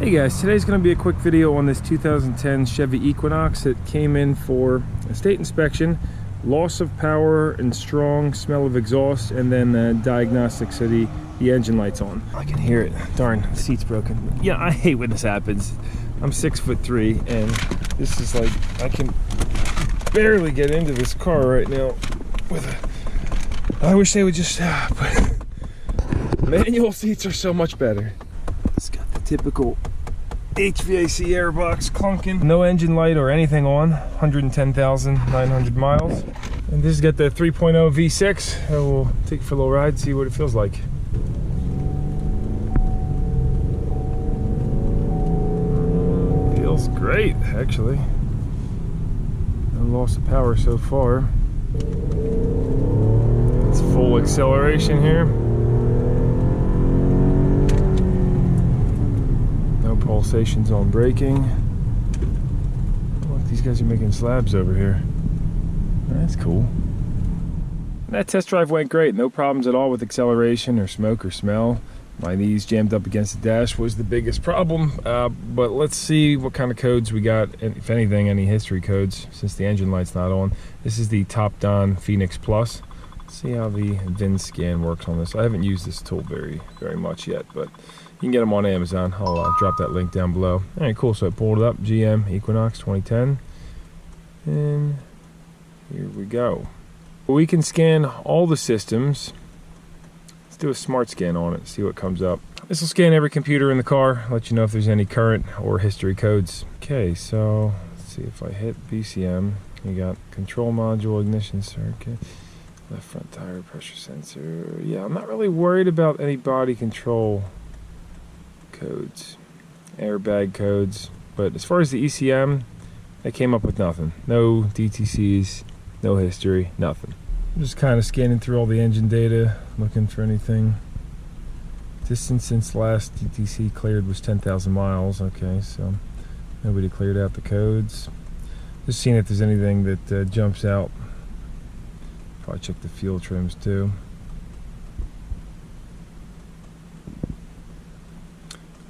Hey guys, today's going to be a quick video on this 2010 Chevy Equinox. It came in for a state inspection, loss of power and strong smell of exhaust, and then diagnostics so the engine light's on. I can hear it. Darn, the seat's broken. Yeah, I hate when this happens. I'm 6'3", and this is like, I can barely get into this car right now with I wish they would just stop. Manual seats are so much better. It's got the typical HVAC airbox clunking. No engine light or anything on. 110,900 miles. And this has got the 3.0 V6. We'll take it for a little ride, see what it feels like. Feels great, actually. No loss of power so far. It's full acceleration here. Pulsations on braking. Look, these guys are making slabs over here. That's cool. That test drive went great. No problems at all with acceleration or smoke or smell. My knees jammed up against the dash was the biggest problem. But let's see what kind of codes we got, and if anything, any history codes, since the engine light's not on. This is the Top Don Phoenix Plus. Let's see how the VIN scan works on this. I haven't used this tool very much yet, but you can get them on Amazon. I'll drop that link down below. All right, cool. So I pulled it up, GM Equinox 2010. And here we go. We can scan all the systems. Let's do a smart scan on it, see what comes up. This will scan every computer in the car, let you know if there's any current or history codes. Okay, so let's see if I hit BCM. You got control module, ignition circuit, left front tire pressure sensor. Yeah, I'm not really worried about any body control codes, airbag codes, but as far as the ECM, they came up with nothing. No DTCs, no history, nothing. I'm just kind of scanning through all the engine data, looking for anything. Distance since last DTC cleared was 10,000 miles. Okay, so nobody cleared out the codes. Just seeing if there's anything that jumps out. Probably check the fuel trims too.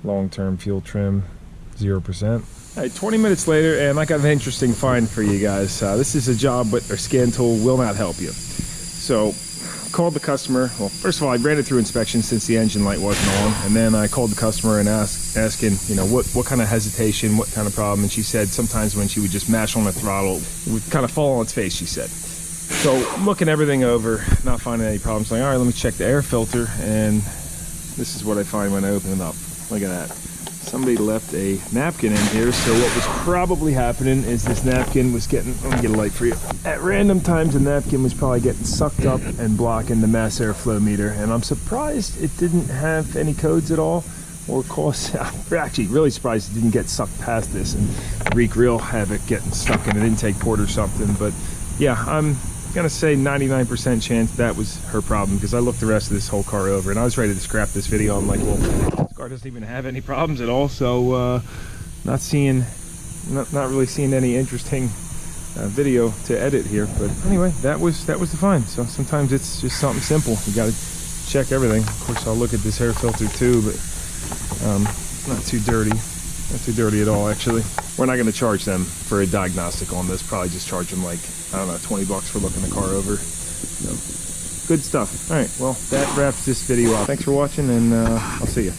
Long-term fuel trim, 0%. All right, 20 minutes later, and I got an interesting find for you guys. This is a job, but our scan tool will not help you. So, called the customer. Well, first of all, I ran it through inspection since the engine light wasn't on, and then I called the customer and asking, you know, what kind of hesitation, what kind of problem, and she said sometimes when she would just mash on the throttle, it would kind of fall on its face, she said. So, I'm looking everything over, not finding any problems. Like, all right, let me check the air filter, and this is what I find when I open it up. Look at that. Somebody left a napkin in here, so what was probably happening is this napkin was getting, let me get a light for you. At random times, the napkin was probably getting sucked up and blocking the mass airflow meter, and I'm surprised it didn't have any codes at all, or cause, I'm actually really surprised it didn't get sucked past this and wreak real havoc getting stuck in an intake port or something. But yeah, I'm gonna say 99% chance that was her problem, because I looked the rest of this whole car over and I was ready to scrap this video. I'm like, well, this car doesn't even have any problems at all, so not really seeing any interesting video to edit here. But anyway, that was the find. So sometimes it's just something simple. You gotta check everything. Of course, I'll look at this air filter too, but not too dirty. Not too dirty at all, actually. We're not going to charge them for a diagnostic on this. Probably just charge them like, I don't know, 20 bucks for looking the car over. So, good stuff. All right, well, that wraps this video up. Thanks for watching, and I'll see you.